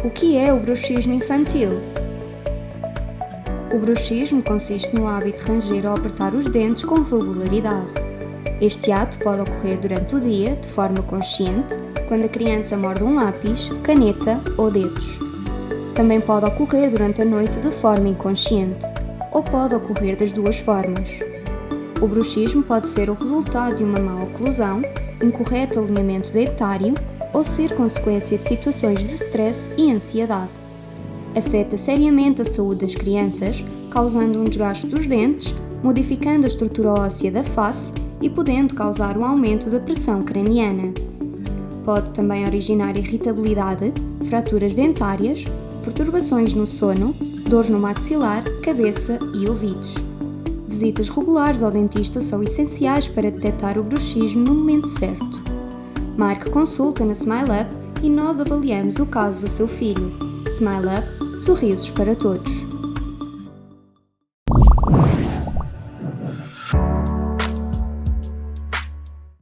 O que é o bruxismo infantil? O bruxismo consiste no hábito de ranger ou apertar os dentes com regularidade. Este ato pode ocorrer durante o dia, de forma consciente, quando a criança morde um lápis, caneta ou dedos. Também pode ocorrer durante a noite de forma inconsciente, ou pode ocorrer das duas formas. O bruxismo pode ser o resultado de uma má oclusão, incorreto alinhamento dentário ou ser consequência de situações de stress e ansiedade. Afeta seriamente a saúde das crianças, causando um desgaste dos dentes, modificando a estrutura óssea da face e podendo causar um aumento da pressão craniana. Pode também originar irritabilidade, fraturas dentárias, perturbações no sono, dores no maxilar, cabeça e ouvidos. Visitas regulares ao dentista são essenciais para detectar o bruxismo no momento certo. Marque consulta na SmileUp e nós avaliamos o caso do seu filho. SmileUp, sorrisos para todos.